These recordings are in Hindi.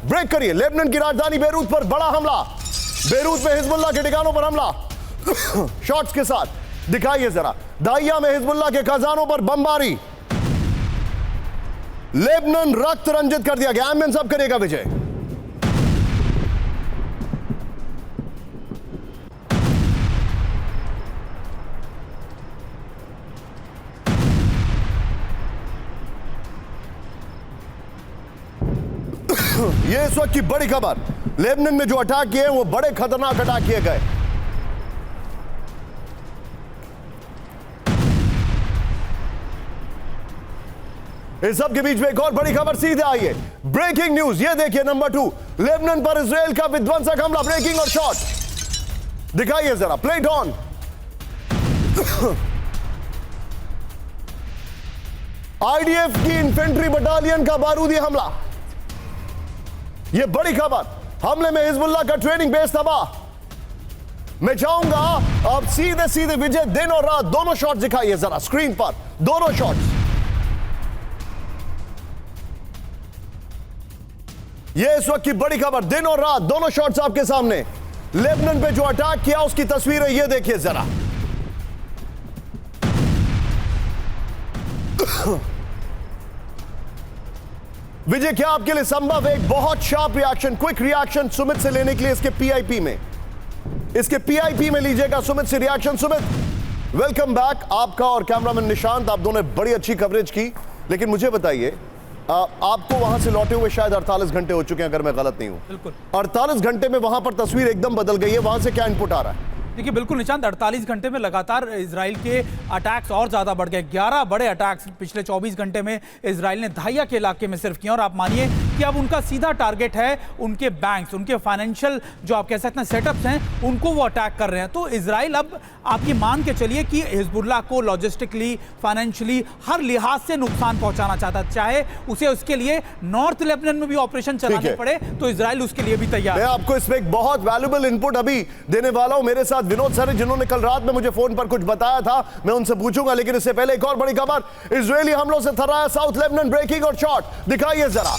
ब्रेक करिए। लेबनान की राजधानी बेरूत पर बड़ा हमला, बेरूत में हिजबुल्लाह के ठिकानों पर हमला शॉट्स के साथ दिखाइए जरा। दाहिया में हिजबुल्लाह के खजानों पर बमबारी, लेबनान रक्त रंजित कर दिया गया। एम्बुलेंस अब करेगा विजय। ये इस वक्त की बड़ी खबर, लेबनान में जो अटैक किए वो बड़े खतरनाक अटैक किए गए। इस सब के बीच में एक और बड़ी खबर सीधे आई है, ब्रेकिंग न्यूज। ये देखिए नंबर 2, लेबनान पर इजराइल का विध्वंसक हमला। ब्रेकिंग और शॉट दिखाइए जरा, प्लेट ऑन। आईडीएफ की इन्फेंट्री बटालियन का बारूदी हमला। यह बड़ी खबर, हमले में हिजबुल्लाह का ट्रेनिंग बेस तबाह। मैं चाहूंगा अब सीधे सीधे विजय दिन और रात दोनों शॉट्स दिखाइए जरा स्क्रीन पर, दोनों शॉट्स। यह इस वक्त की बड़ी खबर, दिन और रात दोनों शॉट्स आपके सामने। लेबनान पे जो अटैक किया उसकी तस्वीरें ये देखिए जरा। विजय क्या आपके लिए संभव है एक बहुत sharp reaction, quick reaction Sumit से लेने के लिए इसके पीआईपी में लीजिएगा सुमित से रिएक्शन। सुमित वेलकम बैक, आपका और कैमरामैन निशांत, आप दोनों ने बड़ी अच्छी कवरेज की। लेकिन मुझे बताइए, आपको वहां से लौटे हुए शायद 48 घंटे हो चुके हैं अगर मैं गलत नहीं हूं। बिल्कुल 48 घंटे में वहां पर तस्वीर एकदम बदल गई है, वहां से क्या इनपुट आ रहा है? देखिए बिल्कुल निशांत, 48 घंटे में लगातार इजराइल के अटैक्स और ज़्यादा बढ़ गए। 11 बड़े अटैक्स पिछले 24 घंटे में इजराइल ने दाहिया के इलाके में सिर्फ किए। और आप मानिए कि अब उनका सीधा टारगेट है उनके बैंक्स, उनके फाइनेंशियल जो आप कह सकते हैं सेटअप्स हैं, उनको वो अटैक कर रहे हैं। तो इजराइल अब आप ये मान के चलिए कि हिजबुल्लाह को लॉजिस्टिकली, फाइनेंशियली, हर लिहाज से नुकसान पहुंचाना चाहता है। चाहे उसे उसके लिए नॉर्थ लेबनान में भी ऑपरेशन चलाने पड़े तो इजराइल उसके लिए भी तैयार है। मैं आपको इसमें एक बहुत वैल्यूएबल इनपुट अभी देने वाला हूं। मेरे साथ विनोद सर जिन्होंने कल रात में मुझे फोन पर कुछ बताया था, मैं उनसे पूछूंगा। लेकिन इससे पहले एक और बड़ी खबर, इजरायली हमलों से थर्राया साउथ लेबनान। ब्रेकिंग और शॉट दिखाइए जरा,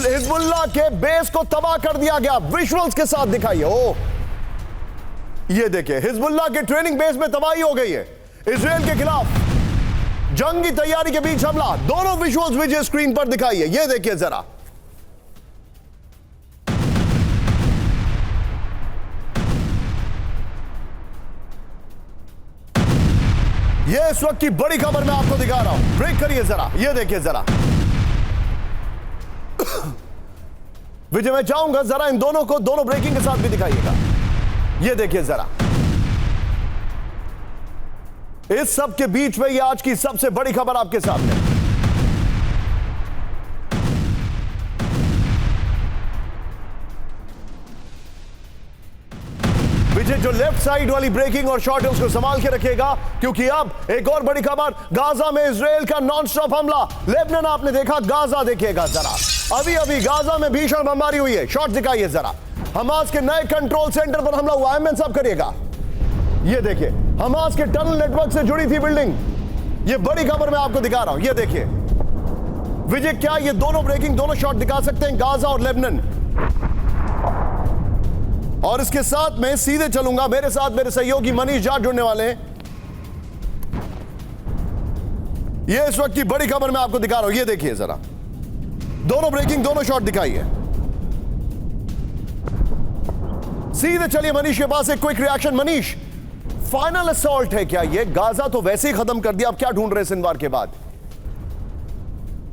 हिजबुल्लाह के बेस को तबाह कर दिया गया, विजुअल्स के साथ दिखाइए। ओ ये देखिए, हिजबुल्लाह के ट्रेनिंग बेस में तबाही हो गई है। इजरायल के खिलाफ जंग की तैयारी के बीच हमला, दोनों विजुअल्स विजय स्क्रीन पर दिखाइए, ये देखिए जरा। ये इस वक्त की बड़ी खबर मैं आपको दिखा रहा हूं, ब्रेक करिए जरा, ये देखिए जरा। विजय मैं चाहूंगा जरा इन दोनों को, दोनों ब्रेकिंग के साथ भी दिखाइएगा, ये देखिए जरा। इस सब के बीच में ये आज की सबसे बड़ी खबर आपके सामने। विजय जो लेफ्ट साइड वाली ब्रेकिंग और शॉट है उसको संभाल के रखेगा, क्योंकि अब एक और बड़ी खबर, गाजा में इजराइल का नॉन स्टॉप हमला। लेबनान आपने देखा, गाजा देखिएगा जरा। अभी अभी गाजा में भीषण बमबारी हुई है, शॉट दिखाइए जरा। हमास के नए कंट्रोल सेंटर पर हमला हुआ, एमएन सब करिएगा, ये देखिए। हमास के टनल नेटवर्क से जुड़ी थी बिल्डिंग, ये बड़ी खबर मैं आपको दिखा रहा हूं, ये देखिए। विजय क्या ये दोनों ब्रेकिंग, दोनों शॉट दिखा सकते हैं, गाजा और लेबनान? और इसके साथ मैं सीधे चलूंगा, मेरे साथ मेरे सहयोगी मनीष जाट जुड़ने वाले हैं। ये इस वक्त की बड़ी खबर मैं आपको दिखा रहा हूं, ये देखिए जरा। दोनों ब्रेकिंग, दोनों शॉट दिखाइए। सीधे चलिए मनीष के पास, एक quick reaction. Manish, final assault है क्या ये? गाजा तो वैसे ही खत्म कर दिया, अब क्या ढूंढ रहे हैं सिनवार के बाद?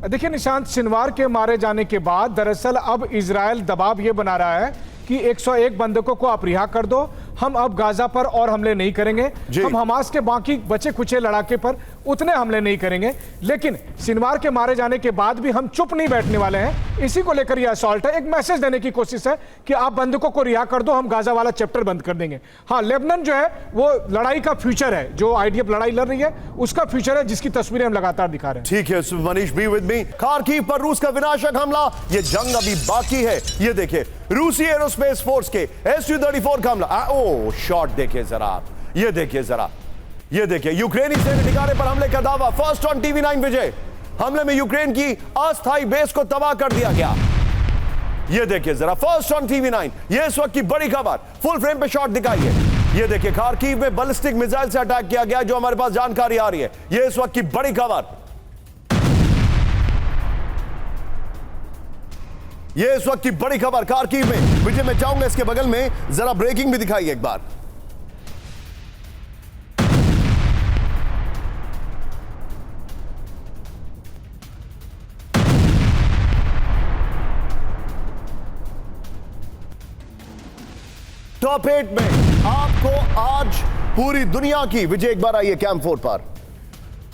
देखिए निशांत, सिनवार के मारे जाने के बाद दरअसल अब इजराइल दबाव ये बना रहा है कि 101 बंधकों को आप रिहा कर दो, हम अब गाजा पर और हमले नहीं करेंगे, हम हमास के बाकी बचे कुचे लड़ाके पर उतने हमले नहीं करेंगे। लेकिन सिनवार के मारे जाने के बाद भी हम चुप नहीं बैठने वाले हैं, इसी को लेकर यह असॉल्ट है। एक मैसेज देने की कोशिश है कि आप बंधकों को रिहा कर दो, हम गाजा वाला चैप्टर बंद कर देंगे। हाँ, लेबनान जो है वो लड़ाई का फ्यूचर है, जो आईडीएफ लड़ाई लड़ रही है उसका फ्यूचर है, जिसकी तस्वीरें हम लगातार दिखा रहे हैं। ठीक है Manish, B with me. Kharkiv पर रूस का विनाशक हमला, ये जंग अभी बाकी है, ये देखिए। रूसी एरोस्पेस फोर्स के Su-34 का हमला, ओ शॉट देखिए जरा आप, ये देखिए जरा, ये देखिए। यूक्रेनी सैन्य ठिकाने पर हमले का दावा, फर्स्ट ऑन टीवी 9 विजय। हमले में यूक्रेन की अस्थायी बेस को तबाह कर दिया गया, ये देखिए जरा, फर्स्ट ऑन टीवी9, ये इस वक्त की बड़ी खबर, फुल फ्रेम पे शॉट दिखाइए। ये देखिए खार्किव में बैलिस्टिक मिसाइल से अटैक किया गया, जो हमारे पास जानकारी आ रही है। ये इस वक्त की बड़ी खबर, ये इस वक्त की बड़ी खबर खार्किव में। विजय, मैं चाहूंगा इसके बगल में जरा ब्रेकिंग भी दिखाइए एक बार। टॉप 8 में आपको आज पूरी दुनिया की, विजय एक बार आइए कैम 4 पर।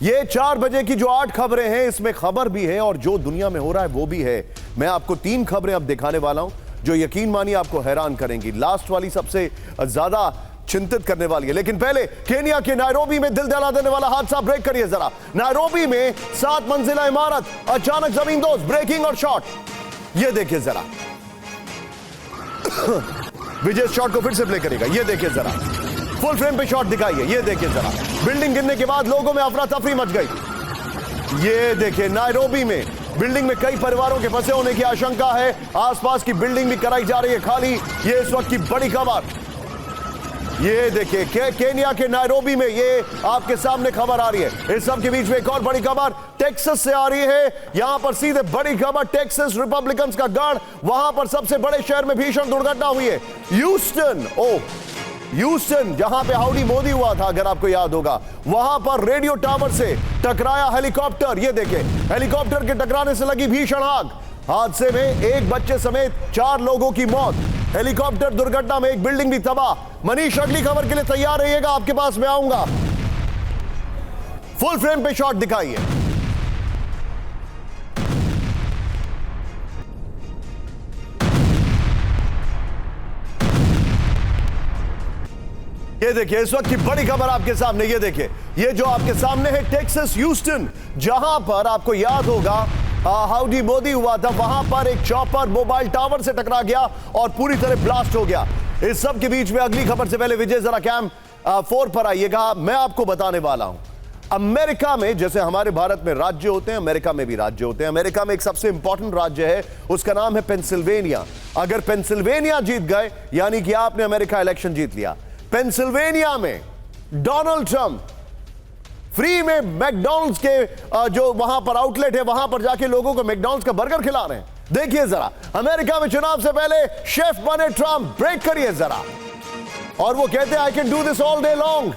ये 4 बजे की जो 8 खबरें हैं, इसमें खबर भी है और जो दुनिया में हो रहा है वो भी है। मैं आपको 3 खबरें अब दिखाने वाला हूं जो यकीन मानिए आपको हैरान करेंगी। लास्ट वाली सबसे ज्यादा चिंतित करने वाली है, लेकिन पहले केनिया के नायरोबी में दिल दहला देने वाला हादसा। ब्रेक करिए जरा। नायरोबी में 7 मंजिला इमारत अचानक जमींदोज, ब्रेकिंग और शॉट। ये देखिए जरा, विजय शॉट को फिर से प्ले करेगा। ये देखिए जरा, फुल फ्रेम पे शॉट दिखाइए। ये देखिए जरा, बिल्डिंग गिरने के बाद लोगों में अफरा तफरी मच गई। ये देखिए नायरोबी में बिल्डिंग में कई परिवारों के फंसे होने की आशंका है। आसपास की बिल्डिंग भी कराई जा रही है खाली। ये इस वक्त की बड़ी खबर। ये देखिए केनिया के नायरोबी में ये आपके सामने खबर आ रही है। इस सब के बीच में एक और बड़ी खबर टेक्सास से आ रही है। यहां पर सीधे बड़ी खबर, टेक्सास रिपब्लिकन्स का गढ़, वहां पर सबसे बड़े शहर में भीषण दुर्घटना हुई है। ह्यूस्टन, जहां पे हाउडी मोदी हुआ था, अगर आपको याद होगा, वहां पर रेडियो टावर से टकराया हेलीकॉप्टर। ये देखिए, हेलीकॉप्टर के टकराने से लगी भीषण आग। हादसे में एक बच्चे समेत 4 लोगों की मौत। हेलीकॉप्टर दुर्घटना में एक बिल्डिंग भी तबाह। मनीष, अगली खबर के लिए तैयार रहिएगा, आपके पास मैं आऊंगा। फुल फ्रेम पे शॉट दिखाइए। ये देखिए इस वक्त की बड़ी खबर आपके सामने। ये देखिए, ये जो आपके सामने है टेक्सास ह्यूस्टन, जहां पर आपको याद होगा हाउडी मोदी हुआ था, वहां पर एक चॉपर मोबाइल टावर से टकरा गया और पूरी तरह ब्लास्ट हो गया। इस सब के बीच में अगली खबर से पहले विजय जरा कैम 4 पर आइएगा। मैं आपको बताने वाला हूं, अमेरिका में जैसे हमारे भारत में राज्य होते हैं, अमेरिका में भी राज्य होते हैं। अमेरिका में एक सबसे इंपॉर्टेंट राज्य है, उसका नाम है पेंसिल्वेनिया। अगर पेंसिल्वेनिया जीत गए यानी कि आपने अमेरिका इलेक्शन जीत लिया। पेंसिल्वेनिया में डोनाल्ड ट्रंप फ्री में मैकडॉनल्ड्स के जो वहां पर आउटलेट है, वहां पर जाके लोगों को मैकडॉनल्ड्स का बर्गर खिला रहे हैं। देखिए जरा, अमेरिका में चुनाव से पहले शेफ बने ट्रंप। ब्रेक करिए जरा, और वो कहते हैं I can do this all day long.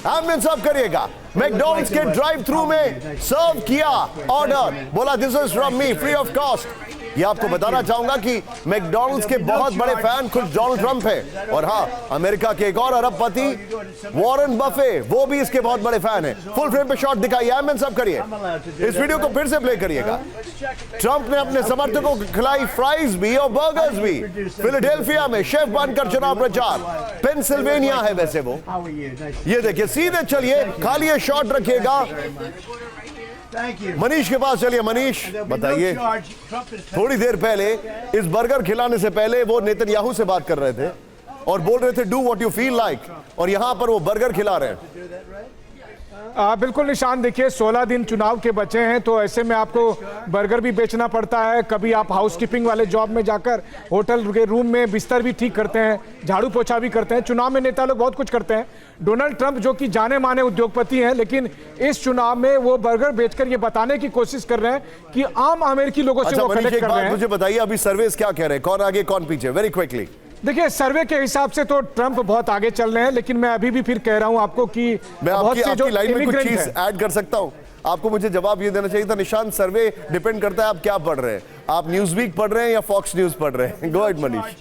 आपने सर्व करिएगा। मैकडॉनल्ड्स के ड्राइव थ्रू में सर्व किया ऑर्डर, बोला this is from me free of cost. ये आपको बताना चाहूंगा कि मैकडॉनल्ड्स के बहुत बड़े फैन खुद डोनाल्ड ट्रंप है। और हाँ, अमेरिका के एक और अरबपति वॉरेन बफे, वो भी इसके बहुत बड़े फैन हैं। फुल फ्रेम पे शॉट दिखाइए, एमएन सब करिए। इस वीडियो को फिर से प्ले करिएगा। ट्रंप ने अपने समर्थकों को खिलाई फ्राइज भी और बर्गर्स भी। फिलाडेल्फिया में शेफ बनकर चुनाव प्रचार। पेंसिल्वेनिया है वैसे वो। ये देखिए, सीधे चलिए, खाली ये शॉट रखिएगा। मनीष के पास चलिए। मनीष बताइए, थोड़ी देर पहले इस बर्गर खिलाने से पहले वो नेतन्याहू से बात कर रहे थे और बोल रहे थे do what you feel like, और यहां पर वो बर्गर खिला रहे हैं। बिल्कुल निशान, देखिए 16 दिन चुनाव के बचे हैं, तो ऐसे में आपको बर्गर भी बेचना पड़ता है। कभी आप हाउसकीपिंग वाले जॉब में जाकर होटल के रूम में बिस्तर भी ठीक करते हैं, झाड़ू पोछा भी करते हैं। चुनाव में नेता लोग बहुत कुछ करते हैं। डोनाल्ड ट्रंप जो कि जाने माने उद्योगपति हैं, लेकिन इस चुनाव में वो बर्गर बेचकर ये बताने की कोशिश कर रहे हैं कि आम अमेरिकी लोगों से वो कनेक्ट कर रहे हैं। मुझे बताइए अभी सर्वेस क्या कह रहे हैं, कौन आगे कौन पीछे, वेरी क्विकली। देखिए, सर्वे के हिसाब से तो ट्रंप बहुत आगे चल रहे हैं, लेकिन मैं अभी भी फिर कह रहा हूं आपको कि मैं आपकी लाइन में कुछ चीज ऐड कर सकता हूं। आपको मुझे जवाब ये देना चाहिए था निशांत, सर्वे डिपेंड करता है आप क्या पढ़ रहे हैं, आप न्यूज़वीक पढ़ रहे हैं या फॉक्स न्यूज पढ़ रहे हैं। Go ahead Manish.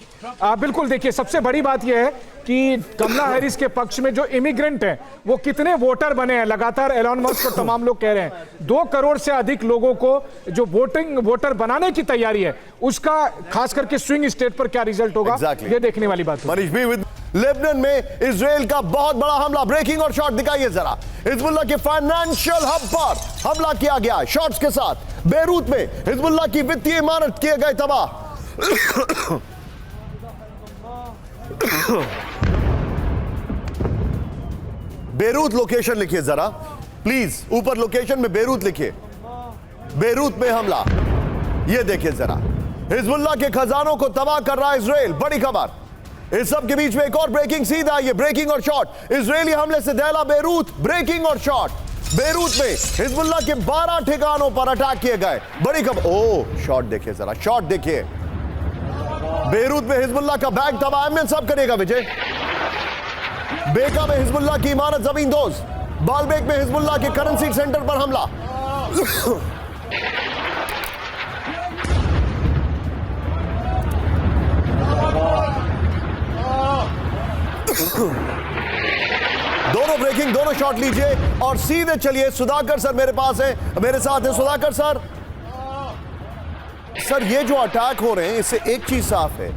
बिल्कुल, देखिए सबसे बड़ी बात यह है कि कमला हैरिस के पक्ष में जो इमिग्रेंट हैं वो कितने वोटर बने हैं। लगातार एलन मस्क और तमाम लोग कह रहे हैं 2 करोड़ से अधिक लोगों को जो वोटर बनाने की तैयारी है, उसका खास करके स्विंग स्टेट पर क्या रिजल्ट होगा, ये देखने वाली बात है। मनीष भी विद लेबनान में इजराइल का बहुत बड़ा हमला, ब्रेकिंग और शॉट दिखाइए जरा। हिजबुल्लाह के फाइनेंशियल हब पर हमला किया गया शॉट्स के साथ। बेरूत में हिजबुल्लाह की वित्तीय इमारत किए गए तबाह। बेरूत लोकेशन लिखिए जरा प्लीज, ऊपर लोकेशन में बेरूत लिखिए। बेरूत में हमला, ये देखिए जरा, हिजबुल्लाह के खजानों को तबाह कर रहा है इजराइल, बड़ी खबर। इस सब के बीच में एक और ब्रेकिंग सीधा, ये ब्रेकिंग और शॉट। इजरायली हमले से दहला बेरूत, ब्रेकिंग और शॉट। बेरूत में हिजबुल्लाह के 12 ठिकानों पर अटैक किए गए, बड़ी खबर। ओ शॉट देखिए जरा, शॉट देखिए। बेरूत में हिजबुल्लाह का बैग तबाह। एमएन साहब करिएगा विजय। बेका में हिजबुल्लाह की इमारत जमींदोज। बालबेक में हिजबुल्लाह के करेंसी सेंटर पर हमला। दोनों ब्रेकिंग, दोनों शॉट लीजिए और सीधे चलिए। सुधाकर सर मेरे पास है, मेरे साथ है सुधाकर सर। सर ये जो अटैक हो रहे हैं इससे एक चीज साफ है,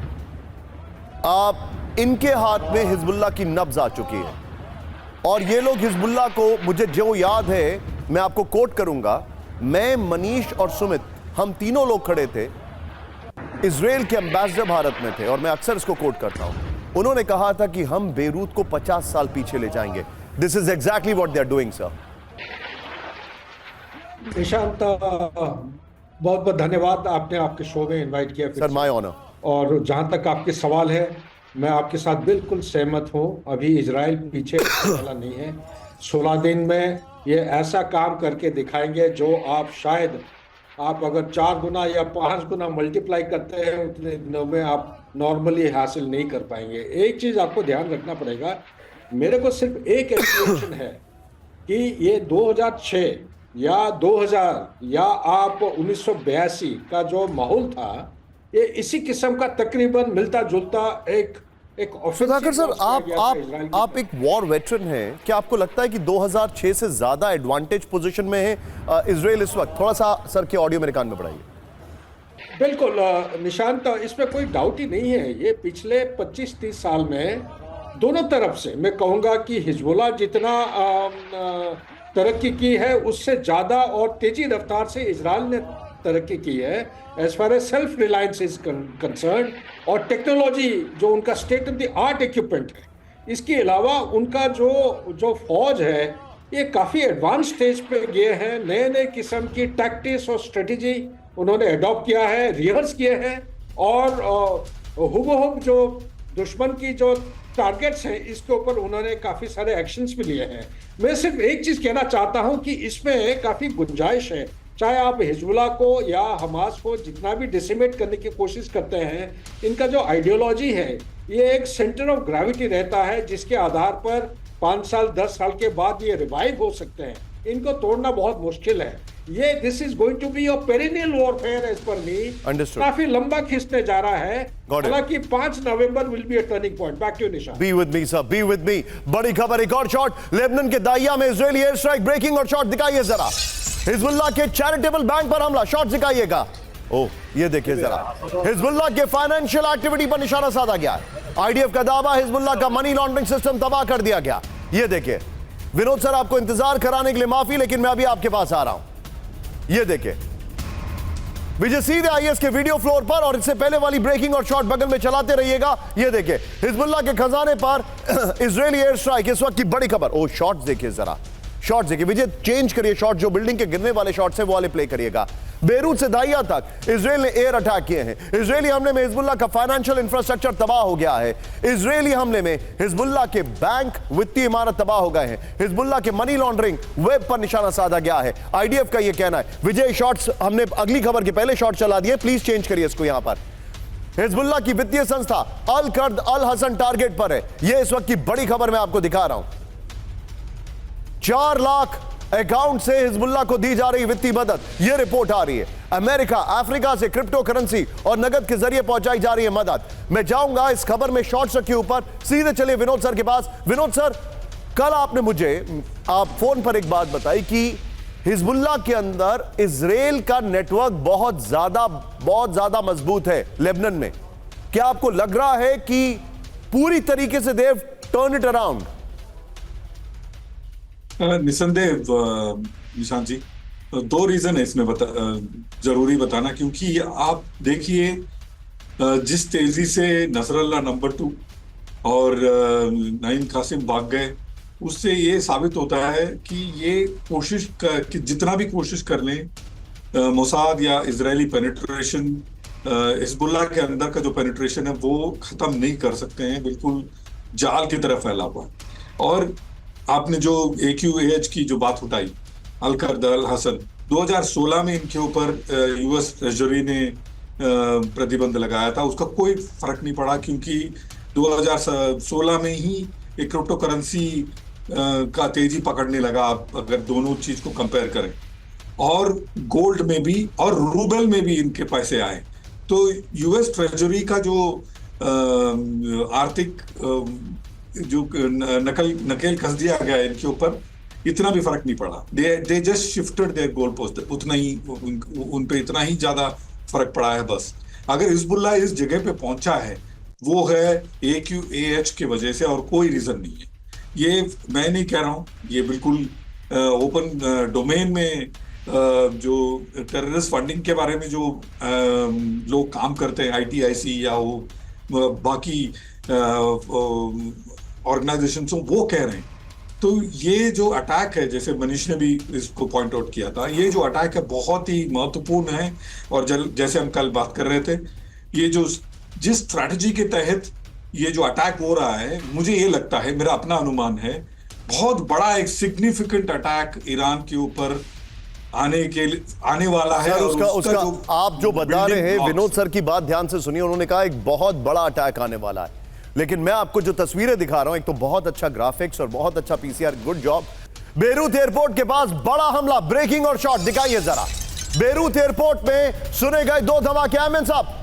आप इनके हाथ में हिजबुल्लाह की नब्ज आ चुकी है और ये लोग हिजबुल्लाह को, मुझे जो याद है मैं आपको कोट करूंगा, मैं, मनीष और सुमित, हम तीनों लोग खड़े थे, इजराइल के एम्बेसडर भारत में थे और मैं अक्सर इसको कोट करता हूं। उन्होंने कहा था कि हम बेरूत को 50 साल पीछे ले जाएंगे। This is exactly what they are doing sir. Nishant, बहुत बहुत धन्यवाद, आपने आपके शो में इनवाइट किया सर माय ऑनर। और जहां तक आपके सवाल है, मैं आपके साथ बिल्कुल सहमत हूं। अभी इजराइल पीछे वाला नहीं है। 16 दिन में ये ऐसा काम करके दिखाएंगे जो आप शायद, आप अगर 4 गुना या 5 गुना मल्टीप्लाई करते हैं उतने दिनों में आप नॉर्मली हासिल नहीं कर पाएंगे। एक चीज आपको ध्यान रखना पड़ेगा, मेरे को सिर्फ एक एक्सप्लेनेशन है कि ये 2006 या 2000 या आप 1982 का जो माहौल था, ये इसी किस्म का तकरीबन मिलता जुलता एक सुधाकर सर, आप एक वॉर वेटरन हैं, क्या आपको लगता है कि 2006 से ज्यादा एडवांटेज पोजीशन में है इजराइल इस वक्त? थोड़ा सा सर के ऑडियो मेरे कान में बढ़ाइए। बिल्कुल निशांत, इसमें कोई डाउट ही नहीं है। ये पिछले 25-30 साल में दोनों तरफ से मैं कहूँगा कि हिजबुल्लाह जितना तरक्की की है उससे ज़्यादा और तेजी रफ्तार से इजराइल ने तरक्की की है as far as self reliance is concern. और टेक्नोलॉजी जो उनका state of the art equipment है, इसके अलावा उनका जो फौज है ये काफ़ी एडवांस स्टेज पे गए हैं। नए नए किस्म की टैक्टिक्स और स्ट्रेटजी उन्होंने अडॉप्ट किया है, रिहर्स किए हैं और हुबहू जो दुश्मन की जो टारगेट्स हैं इसके ऊपर उन्होंने काफ़ी सारे एक्शंस भी लिए हैं। मैं सिर्फ एक चीज़ कहना चाहता हूं कि इसमें काफ़ी गुंजाइश है। चाहे आप हिजबुल्लाह को या हमास को जितना भी डिसिमेट करने की कोशिश करते हैं, इनका जो आइडियोलॉजी है ये एक सेंटर ऑफ ग्रेविटी रहता है जिसके आधार पर 5 साल 10 साल के बाद ये रिवाइव हो सकते हैं। इनको तोड़ना बहुत मुश्किल है। ये this is going to be a perennial warfare as per me. काफी लंबा खींचने जा रहा है। हालांकि 5 November will be a turning point. Back to Nishant. Be with me sir, be with me. बड़ी खबर, एक और शॉट। लेबनान के दाहिया में इजरायली एयर स्ट्राइक, ब्रेकिंग और शॉट दिखाइए जरा। हिजबुल्लाह के चैरिटेबल बैंक पर हमला, शॉट दिखाइएगा। ओह ये देखिए जरा, हिजबुल्लाह के फाइनेंशियल एक्टिविटी पर निशाना साधा गया। आईडीएफ का दावा, हिजबुल्लाह का मनी लॉन्ड्रिंग सिस्टम तबाह कर दिया गया। ये देखिए विनोद सर, आपको इंतजार कराने के लिए माफी, लेकिन मैं अभी आपके पास आ रहा हूं। ये देखिए विजय, सीधे आइए इसके वीडियो फ्लोर पर और इससे पहले वाली ब्रेकिंग और शॉट बगल में चलाते रहिएगा। ये देखिए हिजबुल्लाह के खजाने पर इजरायली एयर स्ट्राइक, इस वक्त की बड़ी खबर। ओ शॉट्स देखिए जरा, शॉट्स देखिए। विजय चेंज करिए शॉट, जो बिल्डिंग के गिरने वाले शॉट्स हैं वो वाले प्ले करिएगा। बेरूत से दाहिया तक इजराइल ने एयर अटैक किए हैं। इजरायली हमले में हिजबुल्लाह का फाइनेंशियल इंफ्रास्ट्रक्चर तबाह हो गया है। इजरायली हमले में हिजबुल्लाह के बैंक, वित्तीय इमारत तबाह हो गए हैं। हिजबुल्लाह के मनी लॉन्ड्रिंग वेब पर निशाना साधा गया है, आईडीएफ का यह कहना है। विजय शॉट्स हमने अगली खबर के पहले शॉट चला दिए, प्लीज चेंज करिए इसको। यहां पर हिजबुल्लाह की वित्तीय संस्था अल कर्द अल हसन टारगेट पर है। यह इस वक्त की बड़ी खबर मैं आपको दिखा रहा हूं। 4 लाख अकाउंट से हिजबुल्लाह को दी जा रही वित्तीय मदद, यह रिपोर्ट आ रही है। अमेरिका, अफ्रीका से क्रिप्टो करेंसी और नगद के जरिए पहुंचाई जा रही है मदद। मैं जाऊंगा इस खबर में शॉर्ट्स के ऊपर, सीधे चलिए विनोद सर के पास। विनोद सर, कल आपने मुझे आप फोन पर एक बात बताई कि हिजबुल्लाह के अंदर इजराइल का नेटवर्क बहुत ज्यादा मजबूत है लेबनान में। क्या आपको लग रहा है कि पूरी तरीके से देव टर्न इट अराउंड? निसंदेह निशांत जी, 2 रीजन है इसमें जरूरी बताना, क्योंकि आप देखिए जिस तेजी से नसरल्लाह नंबर 2 और नईम कासिम भाग गए, उससे ये साबित होता है कि ये कि जितना भी कोशिश कर लें मोसाद या इजरायली पेनिट्रेशन हिजबुल्लाह के अंदर का जो पेनिट्रेशन है वो खत्म नहीं कर सकते हैं, बिल्कुल जाल की तरह फैला हुआ है। और आपने जो AQAH की जो बात उठाई, अलकर्द अल हसन, 2016 में इनके ऊपर US ट्रेजरी ने प्रतिबंध लगाया था, उसका कोई फर्क नहीं पड़ा क्योंकि 2016 में ही एक क्रिप्टो करेंसी का तेजी पकड़ने लगा, आप अगर दोनों चीज को कंपेयर करें। और गोल्ड में भी और रूबल में भी इनके पैसे आए। तो US ट्रेजरी का जो आर्थिक जो नकेल कस दिया गया इनके ऊपर, इतना भी फर्क नहीं पड़ा। They just shifted there goal post, उतना ही उन पे इतना ही ज्यादा फर्क पड़ा है बस। अगर हिजबुल्लाह इस जगह पे पहुंचा है वो है AQAH की वजह से, और कोई रीजन नहीं है। ये मैं नहीं कह रहा हूं, ये बिल्कुल ओपन डोमेन में जो टेररिस्ट फंडिंग के बारे में जो लोग काम करते हैं, ITIC या वो बाकी ऑर्गेनाइजेशंस, वो कह रहे हैं। तो ये जो अटैक है, जैसे मनीष ने भी इसको पॉइंट आउट किया था, ये जो अटैक है बहुत ही महत्वपूर्ण है। और जैसे हम कल बात कर रहे थे, ये जो जिस स्ट्रैटेजी के तहत ये जो अटैक हो रहा है, मुझे ये लगता है, मेरा अपना अनुमान है, बहुत बड़ा एक सिग्निफिकेंट अटैक ईरान के ऊपर आने वाला है। सर, और उसका आप जो बता रहे हैं, blocks। विनोद सर की बात ध्यान से सुनिए। उन्होंने कहा एक बहुत बड़ा अटैक आने वाला है, लेकिन मैं आपको जो तस्वीरें दिखा रहा हूं, एक तो बहुत अच्छा ग्राफिक्स और बहुत अच्छा PCR, good job. Beirut airport के पास बड़ा हमला, ब्रेकिंग और शॉट दिखाइए जरा। बेरूत एयरपोर्ट में सुने गए 2 धमाके। आमिन साहब,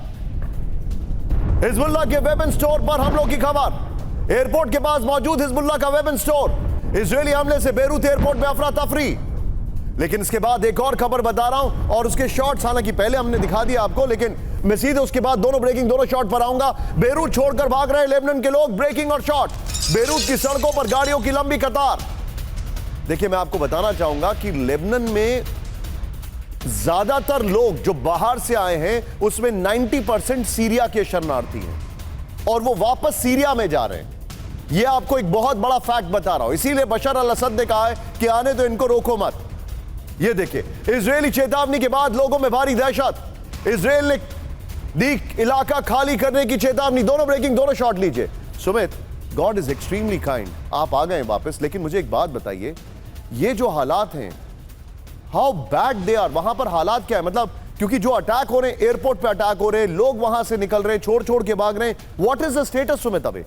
हिजबुल्लाह के वेपन स्टोर पर हमलों की खबर। एयरपोर्ट के पास मौजूद हिजबुल्लाह का वेपन स्टोर, इजरायली हमले से बेरूत एयरपोर्ट में अफरा तफरी। लेकिन इसके बाद एक और खबर बता रहा हूं, और उसके शॉट्स हालांकि पहले हमने दिखा दिया आपको, लेकिन मैं सीधे उसके बाद दोनों ब्रेकिंग, दोनों शॉट पर आऊंगा। बेरूत छोड़कर भाग रहे लेबनान के लोग, ब्रेकिंग और शॉट। बेरूत की सड़कों पर गाड़ियों की लंबी कतार। देखिए, मैं आपको बताना चाहूंगा कि लेबनान में ज्यादातर लोग जो बाहर से आए हैं, उसमें 90% सीरिया के शरणार्थी हैं, और वो वापस सीरिया में जा रहे हैं। यह आपको एक बहुत बड़ा फैक्ट बता रहा हूं। इसीलिए बशर अल असद ने कहा है कि आने तो इनको रोको मत। ये देखिए, इजरायली चेतावनी के बाद लोगों में भारी दहशत। इजरायल ने दी इलाका खाली करने की चेतावनी। दोनों ब्रेकिंग, दोनों शॉट लीजिए। Sumit, God is extremely kind. आप आ गए वापस, लेकिन मुझे एक बात बताइए, ये जो हालात हैं, हाउ बैड दे आर, वहां पर हालात क्या है? मतलब, क्योंकि जो अटैक हो रहे हैं, एयरपोर्ट पे अटैक हो रहे हैं, लोग वहां से निकल रहे हैं, छोड़ के भाग रहे हैं। What is the status Sumit अभी?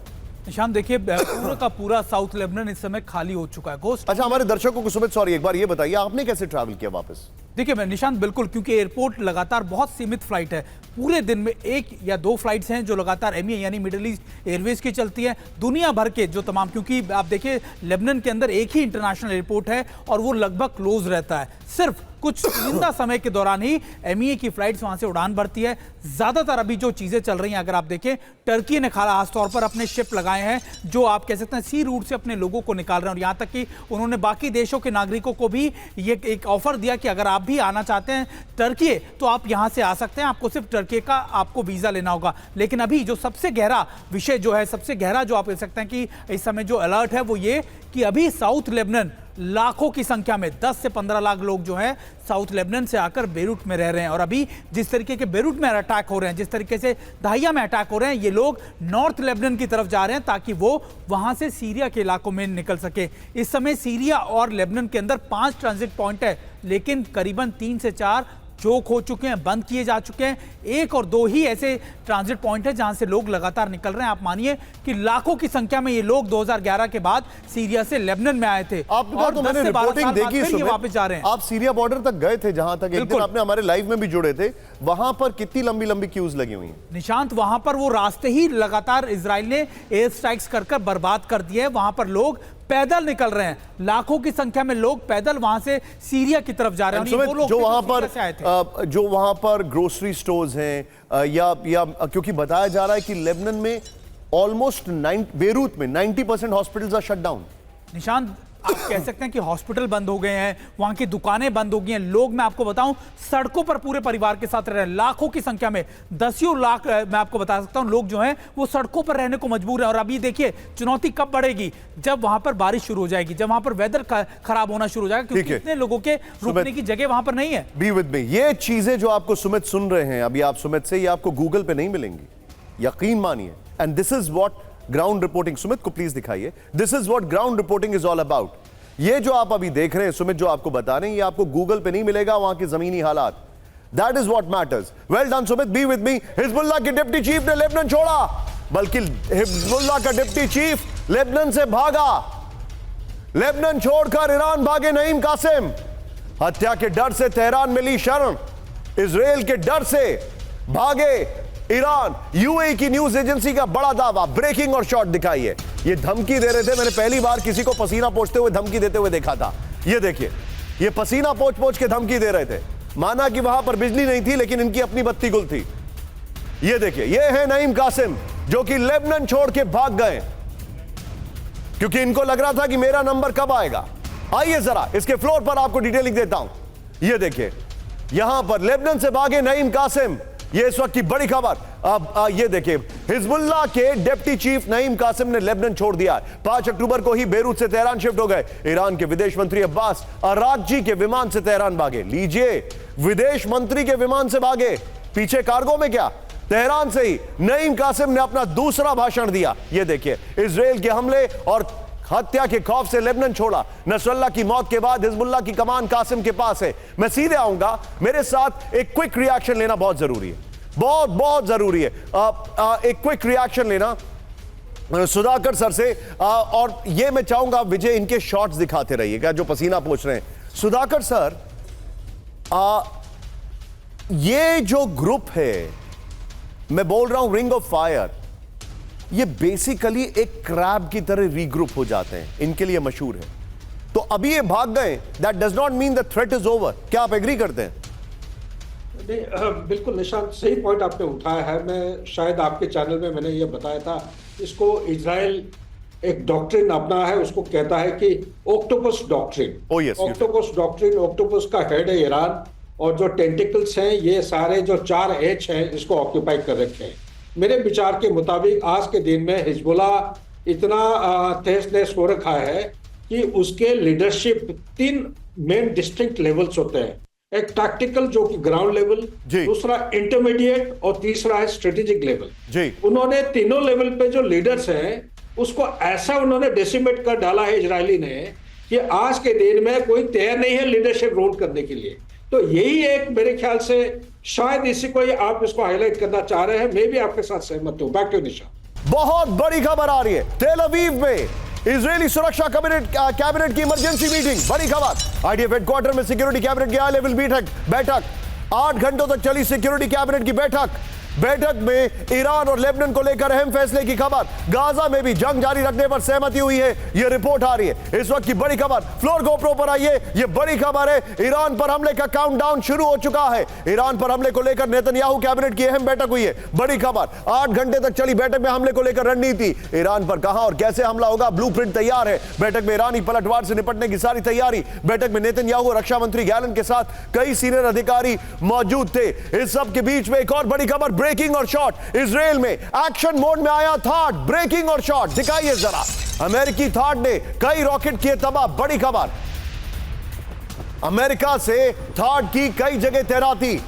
निशान, देखिए, पूरा का पूरा साउथ लेबनान इस समय खाली हो चुका है। गोस्ट, अच्छा, हमारे दर्शकों को सुमित, सॉरी, एक बार ये बताइए, आपने कैसे ट्रैवल किया वापस? देखिए मैं निशांत, बिल्कुल, क्योंकि एयरपोर्ट लगातार बहुत सीमित फ्लाइट है। पूरे दिन में 1 या 2 फ्लाइट्स हैं जो लगातार MEA यानी मिडिल ईस्ट एयरवेज की चलती है। दुनिया भर के जो तमाम, क्योंकि आप देखिए लेबनान के अंदर एक ही इंटरनेशनल एयरपोर्ट है और वो लगभग क्लोज रहता है। सिर्फ कुछ चुनिंदा समय के दौरान ही MEA की फ्लाइट्स वहां से उड़ान भरती है। ज्यादातर अभी जो चीजें चल रही हैं, अगर आप देखें, टर्की ने खास तौर पर अपने शिप लगाए हैं जो आप कह सकते हैं सी रूट से अपने लोगों को निकाल रहे हैं। और यहां तक कि उन्होंने बाकी देशों के नागरिकों को भी ये एक ऑफर दिया कि अगर आप भी आना चाहते हैं टर्की, तो आप यहां से आ सकते हैं, आपको सिर्फ टर्की का आपको वीजा लेना होगा। लेकिन अभी जो सबसे गहरा विषय जो है, सबसे गहरा जो आप कह सकते हैं कि इस समय जो अलर्ट है, वो ये कि अभी साउथ लेबनान लाखों की संख्या में 10 से 15 लाख लोग जो हैं साउथ लेबनान से आकर बेरूत में रह रहे हैं। और अभी जिस तरीके के बेरूत में अटैक हो रहे हैं, जिस तरीके से दाहिया में अटैक हो रहे हैं, ये लोग नॉर्थ लेबनान की तरफ जा रहे हैं ताकि वो वहां से सीरिया के इलाकों में निकल सके। इस समय सीरिया और लेबनान के अंदर 5 ट्रांजिट पॉइंट है, लेकिन करीबन 3 से 4 चोक हो चुके हैं, बंद किए जा चुके हैं। 1 और 2 ही ऐसे ट्रांजिट पॉइंट है जहां से लोग लगातार निकल रहे हैं। आप मानिए कि लाखों की संख्या में ये लोग 2011 के बाद सीरिया से लेबनान में आए थे, आपने तो मैंने रिपोर्टिंग देखी, ये वापस जा रहे हैं। आप सीरिया बॉर्डर तक गए थे, जहां तक एक दिन आपने हमारे लाइव में भी जुड़े थे, वहां पर कितनी लंबी लंबी क्यूज लगी हुई हैं? निशांत, वहां पर वो रास्ते ही लगातार इजराइल ने एयर स्ट्राइक्स कर बर्बाद कर दिए हैं। वहां पर लोग पैदल निकल रहे हैं, लाखों की संख्या में लोग पैदल वहां से सीरिया की तरफ जा रहे हैं। वो लोग जो वहां पर ग्रोसरी स्टोर्स हैं या क्योंकि बताया जा रहा है कि लेबनान में ऑलमोस्ट बेरूत में 90% hospitals are shut down. Nishant, आप कह सकते हैं कि हॉस्पिटल बंद हो गए हैं, वहां की दुकानें बंद हो गई हैं, लोग मैं आपको बताऊं सड़कों पर पूरे परिवार के साथ रह रहे हैं, लाखों की संख्या में, दसियों लाख मैं आपको बता सकता हूं लोग जो हैं वो सड़कों पर रहने को मजबूर हैं। और अभी देखिए चुनौती कब बढ़ेगी, जब वहां पर बारिश शुरू हो जाएगी, जब वहां पर वेदर खराब होना शुरू हो जाएगा, क्योंकि इतने लोगों के रुकने की जगह वहां पर नहीं है। बी विद मी, ये चीजें जो आपको सुमित सुन रहे हैं अभी आप सुमित से, ये आपको गूगल पे नहीं मिलेंगी, यकीन मानिए। And this is what ground reporting, Sumit को प्लीज दिखाइए, this is what ground reporting is all about. ये जो आप अभी देख रहे हैं सुमित, जो आपको बता रहे हैं, ये आपको गूगल पे नहीं मिलेगा, वहां की जमीनी हालात, that is what matters. Well done Sumit, B with me. Hezbollah के डिप्टी चीफ ने लेबनान छोड़ा, बल्कि हिजबुल्लाह का डिप्टी चीफ लेबनान से भागा, लेबनान छोड़कर ईरान भागे नईम कासिम। हत्या के डर से तेहरान मिली शरण, इजराइल के डर से भागे ईरान। यूएई की न्यूज एजेंसी का बड़ा दावा, ब्रेकिंग और शॉट दिखाइए। ये धमकी दे रहे थे, मैंने पहली बार किसी को पसीना पोंछते हुए धमकी देते हुए देखा था। ये देखिए, ये पसीना पोंछ के धमकी दे रहे थे, माना कि वहां पर बिजली नहीं थी लेकिन इनकी अपनी बत्ती गुल थी। ये देखिए, ये है नईम कासिम जो कि लेबनान छोड़ के भाग गए क्योंकि इनको लग रहा था कि मेरा नंबर कब आएगा। आइए जरा इसके फ्लोर पर आपको डिटेलिंग देता हूं। ये देखिए, यहां पर लेबनान से भागे नईम कासिम, ये इस वक्त की बड़ी खबर। अब ये देखिए, हिजबुल्लाह के डिप्टी चीफ नईम कासिम ने लेबनान छोड़ दिया। 5 अक्टूबर को ही बेरूत से तेहरान शिफ्ट हो गए। ईरान के विदेश मंत्री अब्बास अरागची के विमान से तेहरान भागे। लीजिए, विदेश मंत्री के विमान से भागे, पीछे कार्गो में क्या, तेहरान से ही नईम कासिम ने अपना दूसरा भाषण दिया। ये देखिए, इजराइल के हमले और हत्या के खौफ से लेबनान छोड़ा। नसरल्लाह की मौत के बाद हिजबुल्लाह की कमान कासिम के पास है। मैं सीधे आऊंगा, मेरे साथ एक क्विक रिएक्शन लेना बहुत जरूरी है, बहुत जरूरी है। एक क्विक रिएक्शन लेना सुधाकर सर से, और ये मैं चाहूंगा विजय इनके शॉट्स दिखाते रहिएगा जो पसीना पोंछ रहे हैं। सुधाकर सर, ये जो ग्रुप है, मैं बोल रहा हूं रिंग ऑफ फायर, ये बेसिकली एक क्रैब की तरह रीग्रुप हो जाते हैं, इनके लिए मशहूर है। तो अभी ये भाग गए, that does not mean the threat is over. क्या आप एग्री करते हैं? नहीं, बिल्कुल निशांत, सही पॉइंट आपने उठाया है। मैं शायद आपके चैनल में मैंने ये बताया था, इसको इजराइल एक डॉक्ट्रिन अपना है, उसको कहता है कि octopus doctrine. Oh yes, octopus doctrine, octopus का हेड है ईरान, और जो टेंटिकल्स हैं ये सारे जो 4H हैं इसको ऑक्यूपाई कर रखे हैं। मेरे विचार के मुताबिक आज के दिन में हिजबुल्लाह इतना तहस नहस हो रखा है कि उसके लीडरशिप 3 मेन डिस्टिंक्ट लेवल्स होते हैं। एक टैक्टिकल जो कि ग्राउंड लेवल, दूसरा इंटरमीडिएट, और तीसरा है स्ट्रेटेजिक लेवल। उन्होंने तीनों लेवल पे जो लीडर्स हैं उसको ऐसा उन्होंने डेसिमेट कर डाला है इजरायली ने कि आज के दिन में कोई तैयार नहीं है लीडरशिप रोल करने के लिए। तो यही एक मेरे ख्याल से शायद इसी को आप इसको हाईलाइट करना चाह रहे हैं। मैं भी आपके साथ सहमत हूं। बैक टू निशा। बहुत बड़ी खबर आ रही है, तेल अवीव में इजरायली सुरक्षा कैबिनेट की इमरजेंसी मीटिंग। बड़ी खबर, आईडीएफ हेडक्वार्टर में सिक्योरिटी कैबिनेट की हाई लेवल बैठक 8 घंटों तक चली सिक्योरिटी कैबिनेट की बैठक में ईरान और लेबनान को लेकर अहम फैसले की खबर। गाजा में भी जंग जारी रखने पर सहमति हुई है, यह रिपोर्ट आ रही है इस वक्त की बड़ी खबर। फ्लोर गोप्रो पर आइए, यह बड़ी खबर है। ईरान पर हमले का काउंटडाउन शुरू हो चुका है। ईरान पर हमले को लेकर नेतन्याहू कैबिनेट की अहम बैठक हुई है। बड़ी खबर, 8 घंटे तक चली बैठक में हमले को लेकर रणनीति, ईरान पर कहां और कैसे हमला होगा, ब्लूप्रिंट तैयार है। बैठक में ईरानी पलटवार से निपटने की सारी तैयारी। बैठक में नेतन्याहू और रक्षा मंत्री गैलन के साथ कई सीनियर अधिकारी मौजूद थे। इस सब के बीच में एक और बड़ी खबर, ब्रेकिंग और शॉट। इजराइल में एक्शन मोड में आया थाट, ब्रेकिंग और शॉट दिखाइए जरा। अमेरिकी थाट ने कई रॉकेट किए तबाह। बड़ी खबर, अमेरिका से थाट की कई जगह तैनाती।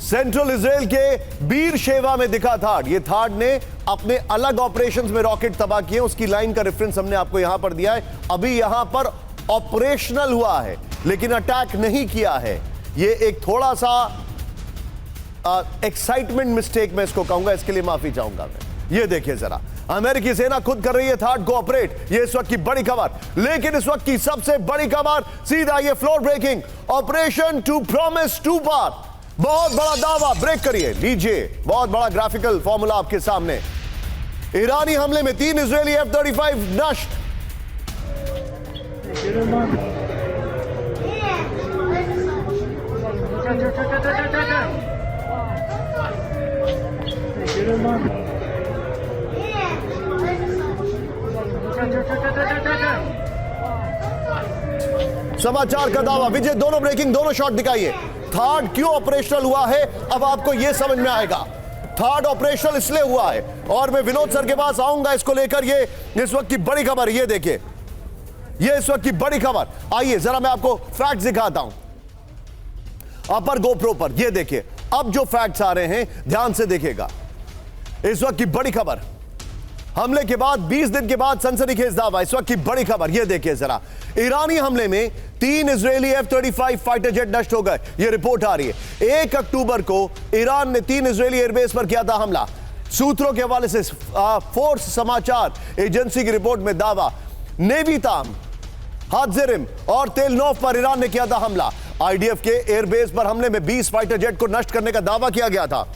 सेंट्रल इजराइल के बीर शेवा में दिखा थाट। ये थाट ने अपने अलग ऑपरेशंस में रॉकेट तबाह किए, उसकी लाइन का रेफरेंस हमने आपको यहां पर दिया है। अभी यहां पर ऑपरेशनल हुआ है लेकिन अटैक नहीं किया है। ये एक थोड़ा सा एक्साइटमेंट मिस्टेक मैं इसको कहूंगा, इसके लिए माफी चाहूंगा मैं। ये देखिए जरा, अमेरिकी सेना खुद कर रही है थाट को ऑपरेट। ये इस वक्त की बड़ी खबर। लेकिन इस वक्त की सबसे बड़ी खबर सीधा ये floor breaking operation to promise to पार। बहुत बड़ा दावा, ब्रेक करिए, लीजिए बहुत बड़ा ग्राफिकल फॉर्मूला आपके सामने। ईरानी हमले में 3 इजरायली F-35 नष्ट। समाचार का दावा विजय, दोनों ब्रेकिंग, दोनों शॉट दिखाइए। थर्ड क्यों ऑपरेशनल हुआ है अब आपको यह समझ में आएगा। थर्ड ऑपरेशनल इसलिए हुआ है और मैं विनोद सर के पास आऊंगा इसको लेकर। ये इस वक्त की बड़ी खबर, ये देखिए, ये इस वक्त की बड़ी खबर। आइए जरा मैं आपको फैक्ट्स दिखाता हूं अपर गोप्रो पर। ये देखिए, अब जो फैक्ट्स आ रहे हैं ध्यान से देखिएगा। इस वक्त की बड़ी खबर, हमले के बाद 20 दिन के बाद सनसनीखेज दावा। इस वक्त की बड़ी खबर ये देखिए जरा। ईरानी हमले में 3 इजरायली F-35 फाइटर जेट नष्ट हो गए, ये रिपोर्ट आ रही है। 1 अक्टूबर को ईरान ने 3 इजरायली एयरबेस पर किया था हमला। सूत्रों के हवाले से फोर्स समाचार एजेंसी की रिपोर्ट में दावा, नेवीताम, हादजेरिम और तेलनोफ पर ईरान ने किया था हमला। IDF के एयरबेस पर हमले में 20 फाइटर जेट को नष्ट करने का दावा किया गया था।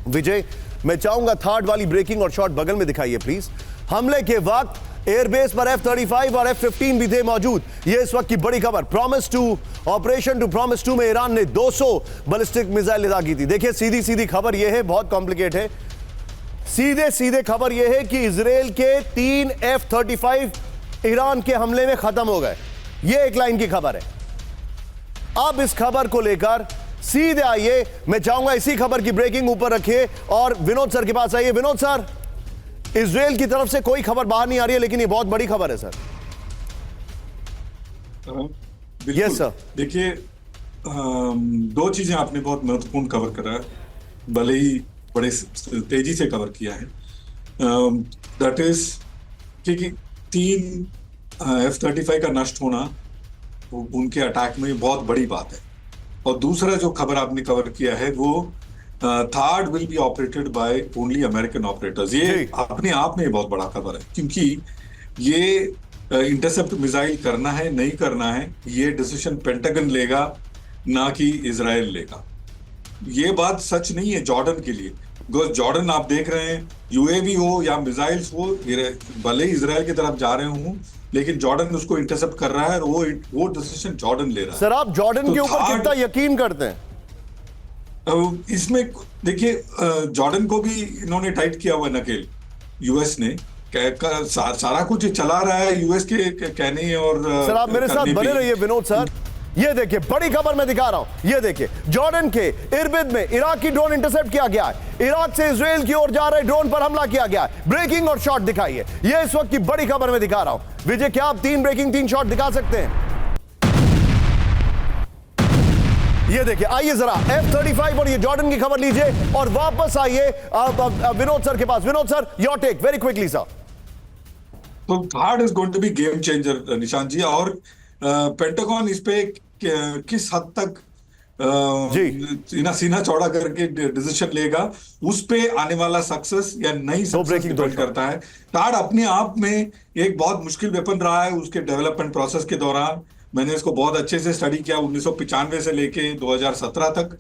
विजय, मैं चाहूंगा थर्ड वाली ब्रेकिंग और शॉट बगल में दिखाइए प्लीज। हमले के वक्त एयरबेस पर F-35 और F-15 भी थे मौजूद। ये इस वक्त की बड़ी खबर। प्रॉमिस 2, ऑपरेशन टू प्रॉमिस 2 में ईरान ने 200 बैलिस्टिक मिसाइल अदा की थी। देखिए सीधी सीधी खबर यह है, बहुत कॉम्प्लिकेट है। सीधे सीधे खबर यह है कि इजराइल के 3 F-35 ईरान के हमले में खत्म हो गए। यह एक लाइन की खबर है। अब इस खबर को लेकर सीधे आइए, मैं चाहूंगा इसी खबर की ब्रेकिंग ऊपर रखिए और विनोद सर के पास आइए। विनोद सर, इजराइल की तरफ से कोई खबर बाहर नहीं आ रही है लेकिन ये बहुत बड़ी खबर है सर। Yes sir. देखिए, 2 चीजें आपने बहुत महत्वपूर्ण कवर करा है, भले ही बड़े तेजी से कवर किया है। दैट इज कि 3 F-35 का नष्ट होना उनके अटैक में बहुत बड़ी बात है। और दूसरा जो खबर आपने कवर किया है वो third will be operated by only American operators. ये अपने आप में बहुत बड़ा खबर है, क्योंकि ये इंटरसेप्ट मिसाइल करना है नहीं करना है ये डिसीजन पेंटागन लेगा, ना कि इजराइल लेगा। ये बात सच नहीं है जॉर्डन के लिए, बिकॉज जॉर्डन आप देख रहे हैं UAV हो या मिसाइल्स हो, भले ही इजराइल की तरफ जा रहे हों लेकिन जॉर्डन उसको इंटरसेप्ट कर रहा है और वो डिसीजन जॉर्डन ले रहा है। सर आप जॉर्डन के ऊपर कितना यकीन करते हैं? इसमें देखिए, जॉर्डन को भी इन्होंने टाइट किया हुआ नकेल, यूएस ने सारा कुछ चला रहा है यूएस के कहने। और सर आप मेरे साथ बने रहिए विनोद सर। ये देखिए बड़ी खबर मैं दिखा रहा हूं। ये देखिए, जॉर्डन के इरबिद में इराकी ड्रोन इंटरसेप्ट किया गया है। इराक से इजराइल की ओर जा रहे ड्रोन पर हमला किया गया है। ब्रेकिंग और शॉट दिखाइए। ये इस वक्त की बड़ी खबर मैं दिखा रहा हूं। विजय, क्या आप 3 ब्रेकिंग 3 शॉट दिखा सकते हैं? ये देखिए, आइए जरा F-35 और ये जॉर्डन की खबर लीजिए और वापस आइए विनोद सर के पास। Vinod sir, your take very quickly sir. तो third is going to be game changer Nishant ji. और पेंटागन इस पे किस हद तक सीना चौड़ा करके डिसीजन लेगा, उस पे आने वाला सक्सेस या नहीं सक्सेस डिपेंड करता है। टाड अपने आप में एक बहुत मुश्किल वेपन रहा है उसके डेवलपमेंट प्रोसेस के दौरान। मैंने इसको बहुत अच्छे से स्टडी किया 1995 से लेके 2017 तक।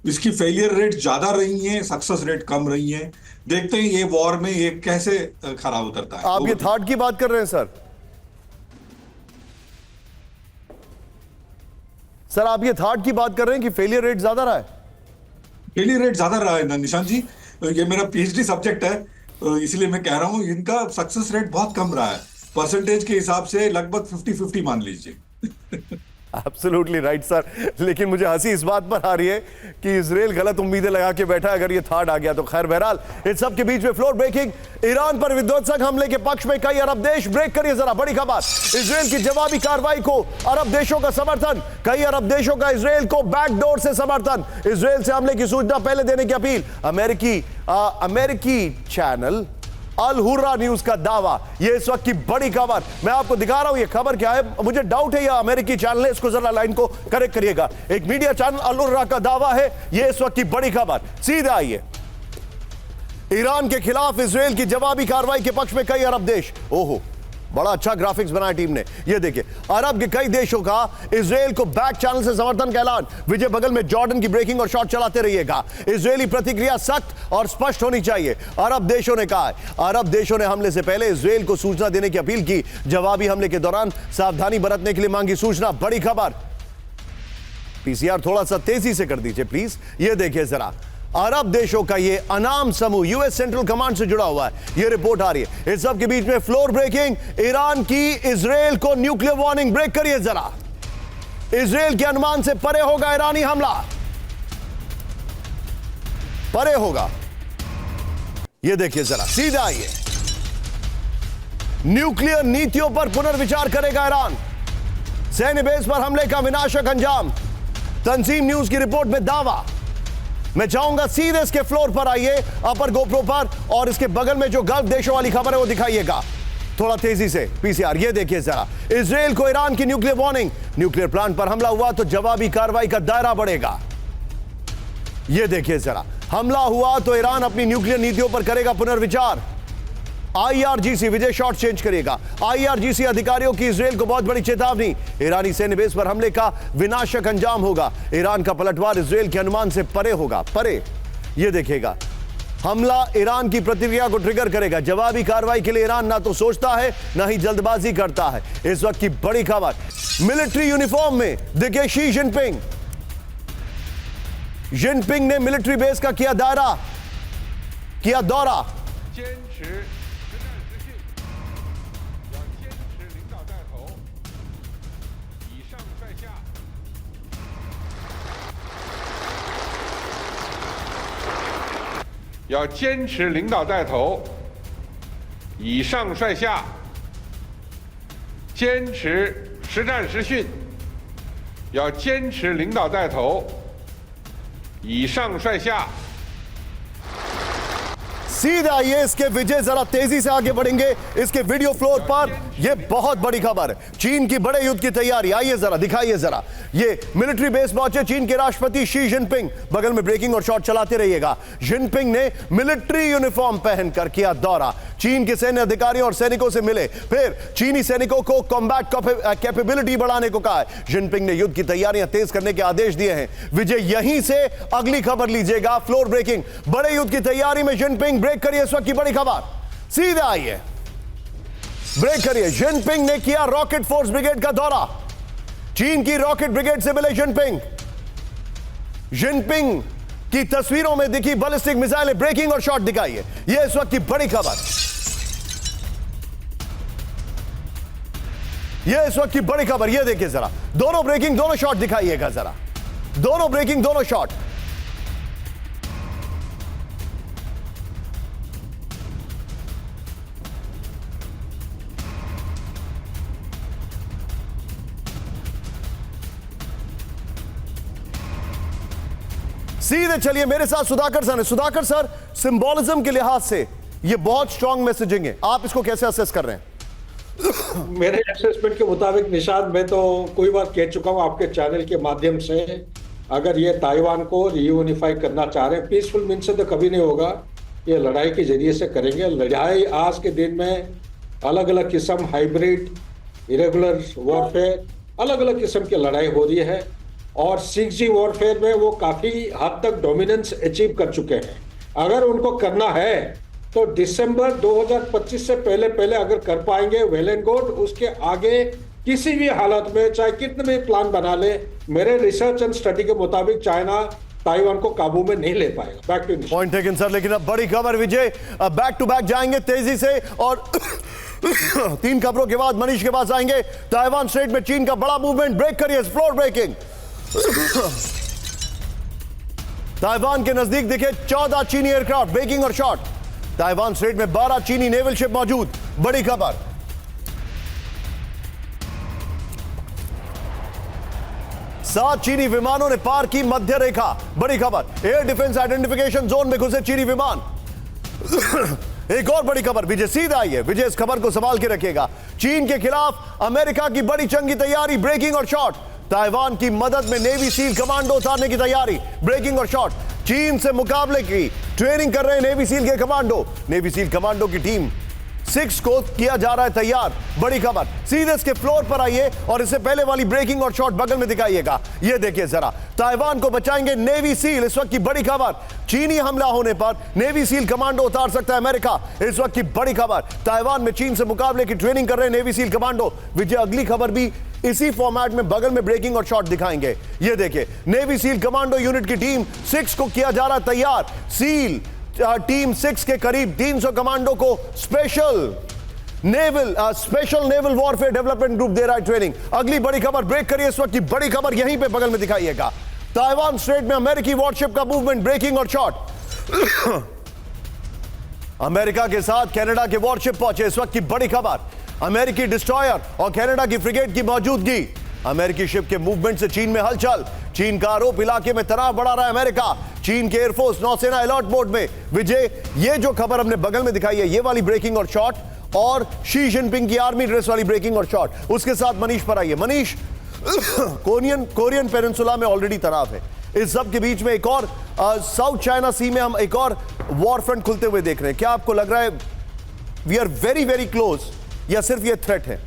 इसकी फेलियर रेट ज्यादा रही है, सक्सेस रेट कम रही है। देखते हैं ये वॉर में ये कैसे खरा उतरता है। आप ये थर्ड की बात कर रहे हैं सर? सर आप ये थर्ड की बात कर रहे हैं कि फेलियर रेट ज्यादा रहा है? फेलियर रेट ज्यादा रहा है निशांत जी। ये मेरा PhD सब्जेक्ट है, इसलिए मैं कह रहा हूं इनका सक्सेस रेट बहुत कम रहा है। परसेंटेज के हिसाब से लगभग 50-50 मान लीजिए। Absolutely right sir. लेकिन मुझे हंसी इस बात पर आ रही है कि इजराइल गलत उम्मीदें लगा के बैठा है अगर ये थर्ड आ गया तो। खैर बहरहाल, इस सब के बीच में फ्लोर ब्रेकिंग, ईरान पर विध्वंसक हमले के पक्ष में कई अरब देश। ब्रेक करिए जरा, बड़ी खबर। इजराइल की जवाबी कार्रवाई को अरब देशों का समर्थन। कई अरब देशों का इजराइल को बैकडोर से समर्थन। इजराइल से हमले की सूचना पहले देने की अपील। अमेरिकी चैनल अल हुर्रा न्यूज का दावा। ये इस वक्त की बड़ी खबर मैं आपको दिखा रहा हूं। ये खबर क्या है, मुझे डाउट है यह अमेरिकी चैनल है। इसको जरा लाइन को करेक्ट करिएगा। एक मीडिया चैनल अल हुर्रा का दावा है। ये इस वक्त की बड़ी खबर। सीधे आइए, ईरान के खिलाफ इजराइल की जवाबी कार्रवाई के पक्ष में कई अरब देश। ओहो, बड़ा अच्छा ग्राफिक्स बनाया टीम ने। ये देखिए, अरब के कई देशों का इजराइल को बैक चैनल से समर्थन का ऐलान। विजय, बगल में जॉर्डन की ब्रेकिंग और शॉट चलाते रहिएगा। इजरायली प्रतिक्रिया सख्त और स्पष्ट होनी चाहिए, अरब देशों ने कहा है। अरब देशों ने हमले से पहले इजराइल को सूचना देने की अपील की। जवाबी हमले के दौरान सावधानी बरतने के लिए मांगी सूचना। बड़ी खबर। पीसीआर थोड़ा सा तेजी से कर दीजिए प्लीज। ये देखिए जरा, अरब देशों का ये अनाम समूह यूएस सेंट्रल कमांड से जुड़ा हुआ है, ये रिपोर्ट आ रही है। इस सब के बीच में फ्लोर ब्रेकिंग, ईरान की इजराइल को न्यूक्लियर वार्निंग। ब्रेक करिए जरा, इजराइल के अनुमान से परे होगा ईरानी हमला, परे होगा। ये देखिए जरा, सीधा आइए, न्यूक्लियर नीतियों पर पुनर्विचार करेगा ईरान, सैन्य बेस पर हमले का विनाशक अंजाम, तंजीम न्यूज की रिपोर्ट में दावा। मैं चाहूंगा सीधे इसके फ्लोर पर आइए, अपर गोप्रो पर, और इसके बगल में जो गल्फ देशों वाली खबर है वो दिखाइएगा थोड़ा तेजी से। पीसीआर ये देखिए जरा, इजराइल को ईरान की न्यूक्लियर वार्निंग, न्यूक्लियर प्लांट पर हमला हुआ तो जवाबी कार्रवाई का दायरा बढ़ेगा। ये देखिए जरा, हमला हुआ तो ईरान अपनी न्यूक्लियर नीतियों पर करेगा पुनर्विचार। आईआरजीसी, विजय शॉर्ट चेंज करिएगा, आईआरजीसी अधिकारियों की इजराइल को बहुत बड़ी चेतावनी, ईरानी सैन्य बेस पर हमले का विनाशक अंजाम होगा, ईरान का पलटवार इजराइल के अनुमान से परे होगा, परे। ये देखिएगा, हमला ईरान की प्रतिक्रिया को ट्रिगर करेगा, जवाबी कार्रवाई के लिए ईरान ना तो सोचता है ना ही जल्दबाजी करता है। इस वक्त की बड़ी खबर, मिलिट्री यूनिफॉर्म में दिखे शी जिनपिंग। जिनपिंग ने मिलिट्री बेस का किया दौरा।要坚持领导带头，以上率下，坚持实战实训，要坚持领导带头，以上率下。 सीधा ये इसके विजय, जरा तेजी से आगे बढ़ेंगे इसके वीडियो फ्लोर पर। ये बहुत बड़ी खबर है, चीन की बड़े युद्ध की तैयारी। आइए जरा, दिखाइए जरा, ये मिलिट्री बेस पहुंचे चीन के राष्ट्रपति शी जिनपिंग। बगल में ब्रेकिंग और शॉट चलाते रहिएगा। जिनपिंग ने मिलिट्री यूनिफॉर्म पहनकर किया दौरा, चीन के सैन्य अधिकारियों और सैनिकों से मिले, फिर चीनी सैनिकों को कॉम्बैट कैपेबिलिटी बढ़ाने को कहा है। जिनपिंग ने युद्ध की तैयारियां तेज करने के आदेश दिए हैं। विजय यहीं से अगली खबर लीजिएगा, फ्लोर ब्रेकिंग, बड़े युद्ध की तैयारी में जिनपिंग। ब्रेक करिए इस वक्त की बड़ी खबर, सीधे आइए, ब्रेक करिए। जिनपिंग ने किया रॉकेट फोर्स ब्रिगेड का दौरा, चीन की रॉकेट ब्रिगेड से मिले जिनपिंग। जिनपिंग की तस्वीरों में दिखी बैलिस्टिक मिसाइलें। ब्रेकिंग और शॉट दिखाइए, यह इस वक्त की बड़ी खबर, यह इस वक्त की बड़ी खबर। यह देखिए जरा, दोनों ब्रेकिंग दोनों शॉट दिखाइएगा जरा, दोनों ब्रेकिंग दोनों शॉट। सीधे चलिए मेरे साथ सुधाकर सर है। सुधाकर सर, सिंबोलिज्म के लिहाज से ये बहुत स्ट्रॉन्ग मैसेजिंग है, आप इसको कैसे असेस कर रहे हैं? मेरे असेसमेंट के मुताबिक निशांत, मैं तो कोई बार कह चुका हूं आपके चैनल के माध्यम से, अगर ये ताइवान को रीयूनिफाई करना चाह रहे हैं, पीसफुल मीन से तो कभी नहीं होगा, ये लड़ाई के जरिए से करेंगे। लड़ाई आज के दिन में अलग अलग किस्म, हाइब्रिड, इरेगुलर वॉरफेयर, अलग अलग किस्म की लड़ाई हो रही है, और 6G वॉरफेयर में वो काफ़ी हद तक डोमिनेंस अचीव कर चुके हैं। अगर उनको करना है तो दिसंबर 2025 से पहले अगर कर पाएंगे वेल एंड गुड, उसके आगे किसी भी हालत में चाहे कितने भी प्लान बना ले, मेरे रिसर्च एंड स्टडी के मुताबिक चाइना ताइवान को काबू में नहीं ले पाएगा। Back two point taken sir, लेकिन अब बड़ी खबर विजय, बैक टू बैक जाएंगे तेजी से, और 3 खबरों के बाद मनीष के पास आएंगे। ताइवान स्ट्रेट में चीन का बड़ा मूवमेंट, ब्रेक करिए, फ्लोर ब्रेकिंग। ताइवान के नजदीक दिखे 14 चीनी एयरक्राफ्ट, ब्रेकिंग और शॉट। ताइवान स्ट्रेट में 12 चीनी नेवल शिप मौजूद, बड़ी खबर। 7 चीनी विमानों ने पार की मध्य रेखा, बड़ी खबर। एयर डिफेंस आइडेंटिफिकेशन जोन में घुसे चीनी विमान। एक और बड़ी खबर, विजय सीधा आई है, विजय इस खबर को संभाल के रखिएगा। चीन के खिलाफ अमेरिका की बड़ी जंग की तैयारी, ब्रेकिंग और शॉट। ताइवान की मदद में नेवी सील कमांडो उतारने की तैयारी, ब्रेकिंग और शॉट। चीन से मुकाबले की ट्रेनिंग कर रहे नेवी सील के कमांडो। नेवी सील कमांडो की टीम 6 को किया जा रहा है तैयार। बड़ी खबर, सीधे इसके फ्लोर पर आइए और इससे पहले वाली ब्रेकिंग और शॉट बगल में दिखाइएगा। ये देखिए जरा, ताइवान को बचाएंगे नेवी सील। इस वक्त की बड़ी खबर, चीनी हमला होने पर नेवी सील कमांडो उतार सकता है अमेरिका। इस वक्त की बड़ी खबर, ताइवान में चीन से मुकाबले की ट्रेनिंग कर रहे नेवी सील कमांडो। विजय, अगली खबर भी इसी फॉर्मेट में बगल में ब्रेकिंग और शॉट दिखाएंगे। ये देखिए, नेवी सील कमांडो यूनिट की टीम 6 को किया जा रहा तैयार। सील टीम 6 के करीब 300 कमांडो को special naval warfare development group दे रहा है ट्रेनिंग। अगली बड़ी खबर, ब्रेक करिए इस वक्त की बड़ी खबर, यहीं पे बगल में दिखाइएगा। ताइवान स्ट्रेट में अमेरिकी वॉरशिप का मूवमेंट, ब्रेकिंग और शॉट। अमेरिका के साथ कनाडा के वॉरशिप पहुंचे। इस वक्त की बड़ी खबर, अमेरिकी डिस्ट्रॉयर और कनाडा की फ्रिगेट की मौजूदगी। अमेरिकी शिप के मूवमेंट से चीन में हलचल। चीन का आरोप, इलाके में तनाव बढ़ा रहा है अमेरिका। चीन के एयरफोर्स, नौसेना अलर्ट मोड में। विजय, ये जो खबर हमने बगल में दिखाई है, ये वाली ब्रेकिंग और शॉट, और शी जिनपिंग की आर्मी ड्रेस वाली ब्रेकिंग और शॉट। उसके साथ मनीष पर आइए। मनीष, कोरियन पेनिनसुला में ऑलरेडी तनाव है। इस सब के बीच में एक और साउथ चाइना सी में हम एक और वॉर फ्रंट खुलते हुए देख रहे हैं। क्या आपको लग रहा है we are very very close, या सिर्फ ये थ्रेट है?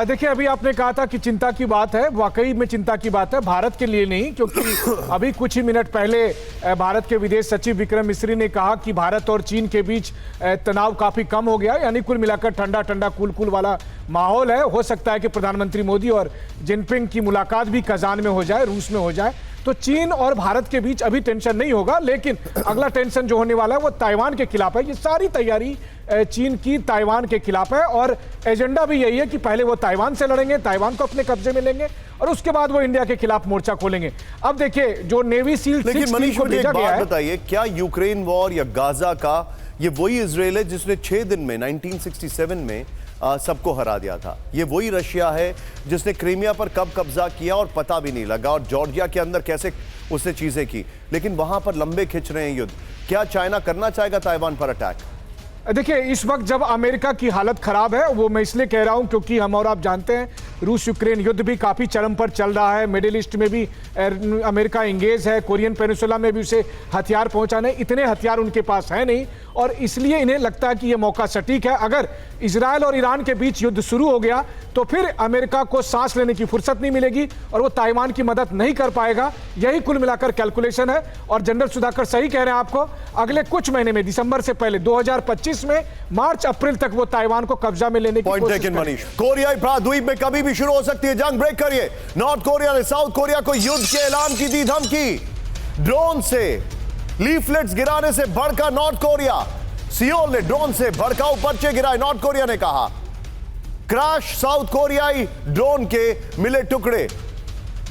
देखिए, अभी आपने कहा था कि चिंता की बात है, वाकई में चिंता की बात है, भारत के लिए नहीं, क्योंकि अभी कुछ ही मिनट पहले भारत के विदेश सचिव विक्रम मिस्री ने कहा कि भारत और चीन के बीच तनाव काफी कम हो गया, यानी कुल मिलाकर ठंडा ठंडा कूल कूल वाला माहौल है। हो सकता है कि प्रधानमंत्री मोदी और जिनपिंग की मुलाकात भी कजान में हो जाए, रूस में हो जाए, तो चीन और भारत के बीच अभी टेंशन नहीं होगा। लेकिन अगला टेंशन जो होने वाला है वो ताइवान के खिलाफ है। ये सारी तैयारी चीन की ताइवान के खिलाफ है, और एजेंडा भी यही है कि पहले वो ताइवान से लड़ेंगे, ताइवान को अपने कब्जे में लेंगे, और उसके बाद वो इंडिया के खिलाफ मोर्चा खोलेंगे। अब देखिए, जो नेवी सील लेकिन मनीष, को भेजा गया है, बताइए, क्या यूक्रेन वॉर या गाजा का ये वही इजराइल है जिसने 6 दिन में 1967 में सबको हरा दिया था? ये वही रशिया है जिसने क्रीमिया पर कब कब्जा किया और पता भी नहीं लगा, और जॉर्जिया के अंदर कैसे उसने चीजें की, लेकिन वहां पर लंबे खिंच रहे हैं युद्ध। क्या चाइना करना चाहेगा ताइवान पर अटैक? देखिए, इस वक्त जब अमेरिका की हालत खराब है, वो मैं इसलिए कह रहा हूं क्योंकि हम और आप जानते हैं रूस यूक्रेन युद्ध भी काफी चरम पर चल रहा है। मिडिल ईस्ट में भी अमेरिका इंगेज है, कोरियन पेनिनसुला में भी उसे हथियार पहुंचाने, इतने हथियार उनके पास है नहीं, और इसलिए इन्हें लगता है कि यह मौका सटीक है। अगर इजरायल और ईरान के बीच युद्ध शुरू हो गया तो फिर अमेरिका को सांस लेने की फुर्सत नहीं मिलेगी और वो ताइवान की मदद नहीं कर पाएगा। यही कुल मिलाकर कैलकुलेशन है, और जनरल सुधाकर सही कह रहे हैं आपको, अगले कुछ महीने में, दिसंबर से पहले 2025 में मार्च अप्रैल तक वो ताइवान को कब्जा में लेने की कोशिश करेंगे। मनीष, कोरियाई प्रायद्वीप में कभी भी शुरू हो सकती है जंग। ब्रेक करिए। नॉर्थ कोरिया ने साउथ कोरिया को युद्ध के ऐलान की दी धमकी। ड्रोन से लीफलेट्स गिराने से भड़का नॉर्थ कोरिया। सियोल ने ड्रोन से भड़काऊ पर्चे गिराए, नॉर्थ कोरिया ने कहा। क्रैश साउथ कोरियाई ड्रोन के मिले टुकड़े।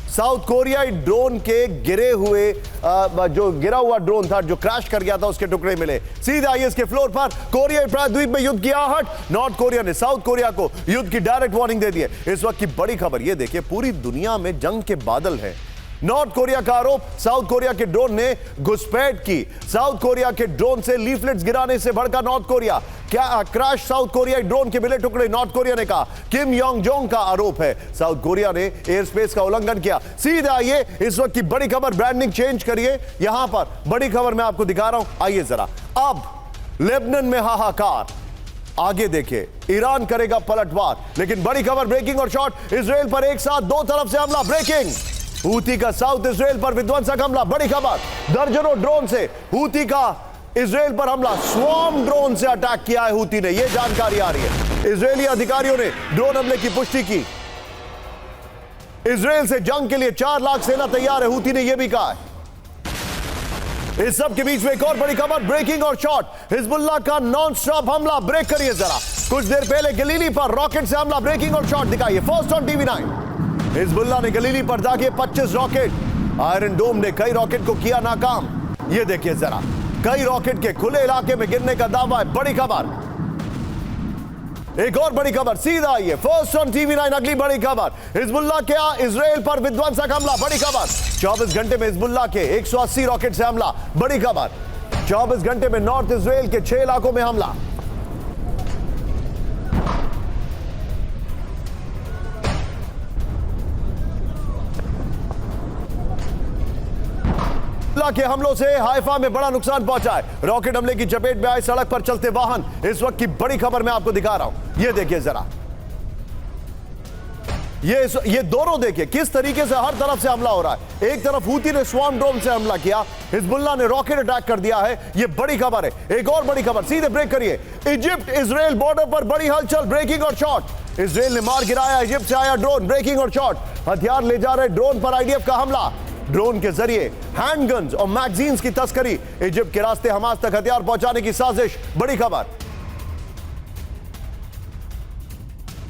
साउथ कोरियाई ड्रोन के गिरे हुए जो गिरा हुआ ड्रोन था, जो क्रैश कर गया था, उसके टुकड़े मिले। सीधा आईएएस के फ्लोर पर कोरियाई प्रायद्वीप में युद्ध की आहट। नॉर्थ कोरिया ने साउथ कोरिया को युद्ध की डायरेक्ट वार्निंग दे दी है। इस वक्त की बड़ी खबर ये देखिए, पूरी दुनिया में जंग के बादल हैं। नॉर्थ कोरिया का आरोप, साउथ कोरिया के ड्रोन ने घुसपैठ की। साउथ कोरिया के ड्रोन से लीफलेट्स गिराने से भड़का नॉर्थ कोरिया। क्या क्रैश साउथ कोरिया ड्रोन के मिले टुकड़े, नॉर्थ कोरिया ने कहा। किम योंग जोंग का आरोप है साउथ कोरिया ने एयर स्पेस का उल्लंघन किया। सीधे आइए, इस वक्त की बड़ी खबर, ब्रांडिंग चेंज करिए। यहां पर बड़ी खबर मैं आपको दिखा रहा हूं, आइए जरा। अब लेबनान में हाहाकार, आगे देखिए, ईरान करेगा पलटवार। लेकिन बड़ी खबर, ब्रेकिंग और शॉट, इजराइल पर एक साथ दो तरफ से हमला। ब्रेकिंग, हूती का साउथ इजराइल पर विध्वंसक हमला। बड़ी खबर, दर्जनों ड्रोन से हूती का इजराइल पर हमला। स्वॉर्म ड्रोन से अटैक किया है हूती ने, यह जानकारी आ रही है। इजरायली अधिकारियों ने ड्रोन हमले की पुष्टि की। इजराइल से जंग के लिए 4 लाख सेना तैयार है, हूती ने यह भी कहा है। इस सब के बीच में एक और बड़ी खबर, ब्रेकिंग और शॉट, हिजबुल्लाह का नॉन स्टॉप हमला। ब्रेक करिए जरा। कुछ देर पहले गलीली पर रॉकेट से हमला, ब्रेकिंग और शॉट दिखाइए फर्स्ट ऑन TV9। हिजबुल्लाह ने गलीली पर दागे 25 रॉकेट। आयरन डोम ने कई रॉकेट को किया नाकाम। यह देखिए जरा, कई रॉकेट के खुले इलाके में गिरने का दावा है। बड़ी खबर, एक और बड़ी खबर, सीधा आइए फर्स्ट ऑन TV9। अगली बड़ी खबर, हिजबुल्लाह के इजराइल पर विध्वंसक हमला। बड़ी खबर, 24 घंटे में हिजबुल्लाह के 180 रॉकेट से हमला। बड़ी खबर, 24 घंटे में नॉर्थ इजराइल के 6 इलाकों में हमला। हिजबुल्लाह के हमलों से हाइफा में बड़ा नुकसान पहुंचा है। रॉकेट हमले की चपेट में आए सड़क पर चलते वाहन। इस वक्त की बड़ी खबर मैं आपको दिखा रहा हूं, ये देखिए जरा, ये दोनों देखिए किस तरीके से हर तरफ से हमला हो रहा है। एक तरफ हूती ने स्वॉर्म ड्रोन से हमला किया, हिजबुल्लाह ने रॉकेट अटैक कर दिया है। ये बड़ी खबर है। एक और बड़ी खबर, सीधे ब्रेक करिए। इजिप्ट इजराइल बॉर्डर पर बड़ी हलचल, ब्रेकिंग और शॉट। इजराइल ने मार गिराया, इजिप्ट से आया ड्रोन, ब्रेकिंग और शॉट। हथियार ले जा रहे ड्रोन पर आईडीएफ का हमला। ड्रोन के जरिए हैंडगन्स और मैगजीन्स की तस्करी। इजिप्ट के रास्ते हमास तक हथियार पहुंचाने की साजिश, बड़ी खबर।